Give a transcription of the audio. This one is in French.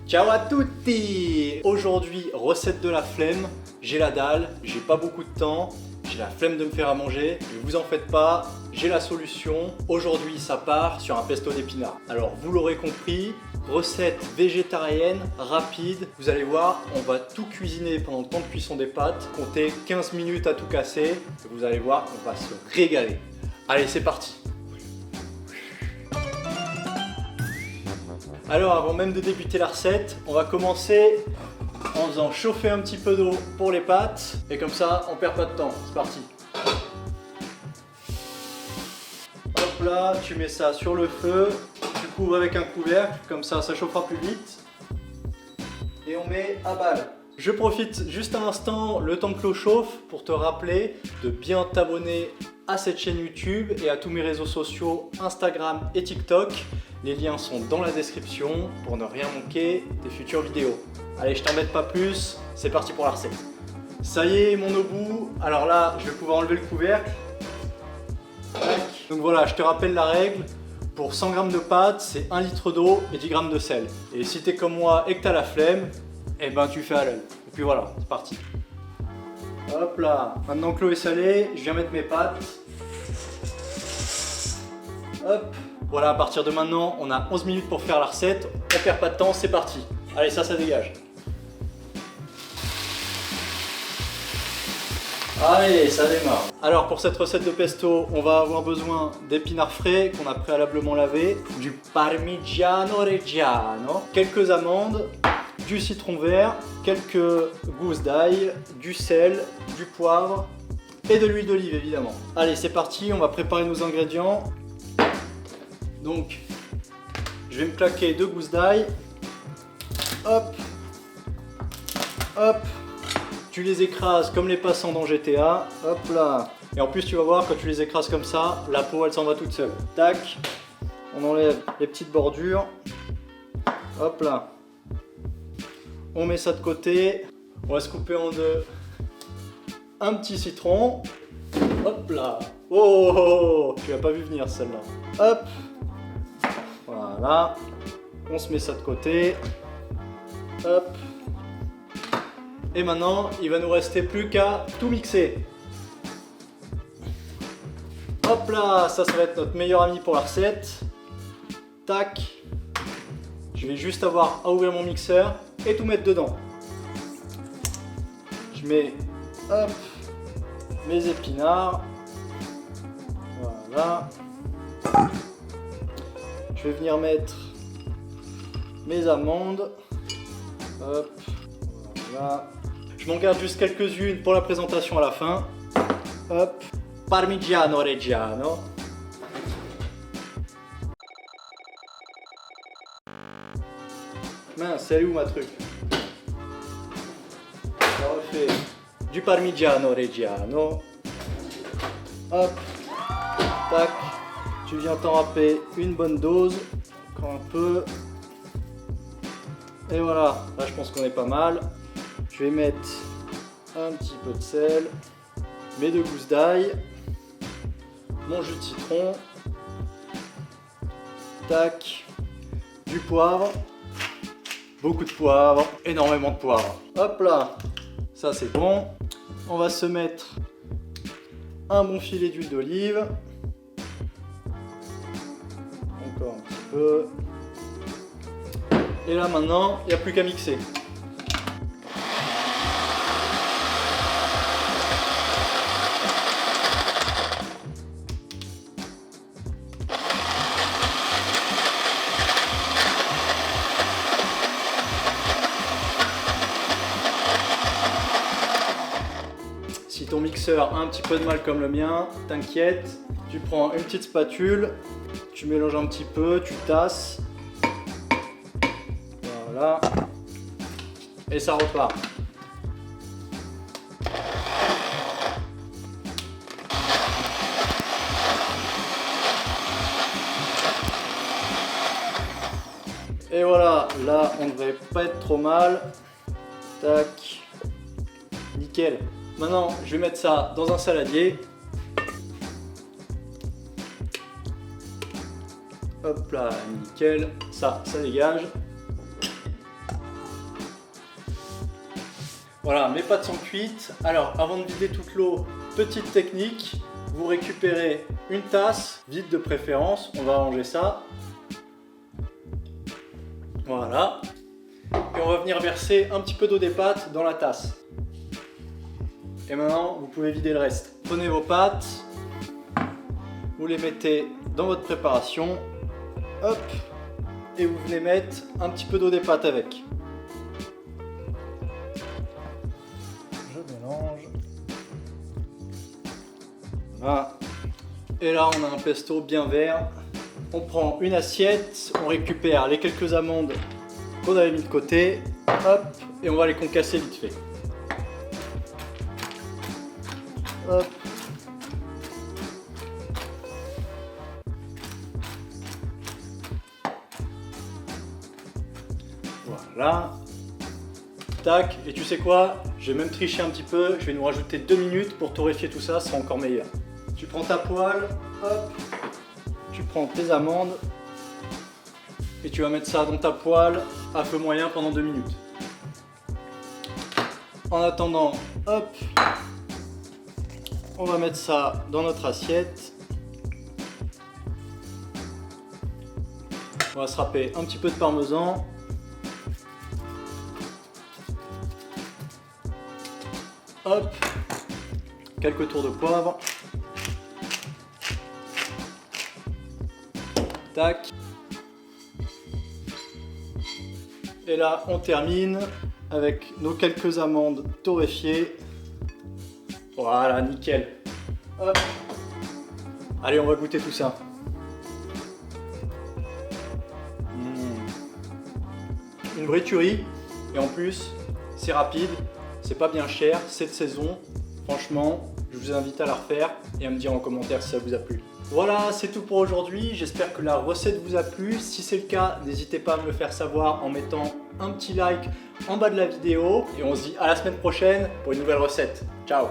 Ciao à tutti! Aujourd'hui, recette de la flemme. J'ai la dalle, j'ai pas beaucoup de temps, j'ai la flemme de me faire à manger. Ne vous en faites pas, j'ai la solution. Aujourd'hui, ça part sur un pesto d'épinards. Alors, vous l'aurez compris, recette végétarienne, rapide. Vous allez voir, on va tout cuisiner pendant le temps de cuisson des pâtes. Comptez 15 minutes à tout casser. Et vous allez voir, on va se régaler. Allez, c'est parti! Alors avant même de débuter la recette, on va commencer en faisant chauffer un petit peu d'eau pour les pâtes. Et comme ça, on perd pas de temps. C'est parti. Hop là, tu mets ça sur le feu. Tu couvres avec un couvercle, comme ça, ça chauffera plus vite. Et on met à balle. Je profite juste un instant, le temps que l'eau chauffe, pour te rappeler de bien t'abonner à cette chaîne YouTube et à tous mes réseaux sociaux, Instagram et TikTok. Les liens sont dans la description pour ne rien manquer des futures vidéos. Allez, je t'embête pas plus, c'est parti pour la recette. Ça y est, mon eau bout. Alors là, je vais pouvoir enlever le couvercle. Donc voilà, je te rappelle la règle. Pour 100 g de pâtes, c'est 1 litre d'eau et 10 g de sel. Et si t'es comme moi et que t'as la flemme, eh ben tu fais à l'œil. Et puis voilà, c'est parti. Hop là, maintenant que l'eau est salée, je viens mettre mes pâtes. Hop. Voilà, à partir de maintenant, on a 11 minutes pour faire la recette. On perd pas de temps, c'est parti. Allez, ça dégage. Allez, ça démarre. Alors pour cette recette de pesto, on va avoir besoin d'épinards frais qu'on a préalablement lavés, du parmigiano reggiano, quelques amandes, du citron vert, quelques gousses d'ail, du sel, du poivre et de l'huile d'olive évidemment. Allez, c'est parti, on va préparer nos ingrédients. Donc, je vais me claquer 2 gousses d'ail. Hop, hop. Tu les écrases comme les passants dans GTA. Hop là. Et en plus, tu vas voir, quand tu les écrases comme ça, la peau, elle s'en va toute seule. Tac. On enlève les petites bordures. Hop là. On met ça de côté. On va se couper en deux. Un petit citron. Hop là. Oh, oh, oh. Tu l'as pas vu venir celle-là. Hop. Voilà, on se met ça de côté. Hop. Et maintenant, il va nous rester plus qu'à tout mixer. Hop là, ça va être notre meilleur ami pour la recette. Tac. Je vais juste avoir à ouvrir mon mixeur et tout mettre dedans. Je mets, hop, mes épinards. Voilà. Je vais venir mettre mes amandes. Hop, voilà. Je m'en garde juste quelques-unes pour la présentation à la fin. Hop, parmigiano reggiano. Mince, c'est où ma truc? On refait du parmigiano reggiano. Hop, tac. Tu viens t'en râper une bonne dose, encore un peu. Et voilà, là je pense qu'on est pas mal. Je vais mettre un petit peu de sel, mes 2 gousses d'ail, mon jus de citron, tac, du poivre, beaucoup de poivre, énormément de poivre. Hop là, ça c'est bon. On va se mettre un bon filet d'huile d'olive. Encore un petit peu. Et là maintenant, il n'y a plus qu'à mixer. Si ton mixeur a un petit peu de mal comme le mien, t'inquiète, tu prends une petite spatule, tu mélanges un petit peu, tu tasses. Voilà. Et ça repart. Et voilà, là on ne devrait pas être trop mal. Tac. Nickel. Maintenant, je vais mettre ça dans un saladier. Hop là, nickel. Ça dégage. Voilà, mes pâtes sont cuites. Alors, avant de vider toute l'eau, petite technique. Vous récupérez une tasse, vide de préférence. On va ranger ça. Voilà. Et on va venir verser un petit peu d'eau des pâtes dans la tasse. Et maintenant, vous pouvez vider le reste. Prenez vos pâtes. Vous les mettez dans votre préparation. Hop. Et vous venez mettre un petit peu d'eau des pâtes avec. Je mélange. Voilà. Et là, on a un pesto bien vert. On prend une assiette, on récupère les quelques amandes qu'on avait mis de côté. Hop. Et on va les concasser vite fait. Hop. Voilà. Tac. Et tu sais quoi? Je vais même tricher un petit peu. Je vais nous rajouter 2 minutes pour torréfier tout ça. Ça sera encore meilleur. Tu prends ta poêle. Hop. Tu prends tes amandes. Et tu vas mettre ça dans ta poêle à feu moyen pendant 2 minutes. En attendant, hop. On va mettre ça dans notre assiette. On va se râper un petit peu de parmesan. Hop, quelques tours de poivre. Tac. Et là, on termine avec nos quelques amandes torréfiées. Voilà, nickel. Hop. Allez, on va goûter tout ça. Une vraie tuerie. Et en plus, c'est rapide. C'est pas bien cher, c'est de saison. Franchement, je vous invite à la refaire et à me dire en commentaire si ça vous a plu. Voilà, c'est tout pour aujourd'hui. J'espère que la recette vous a plu. Si c'est le cas, n'hésitez pas à me le faire savoir en mettant un petit like en bas de la vidéo. Et on se dit à la semaine prochaine pour une nouvelle recette. Ciao!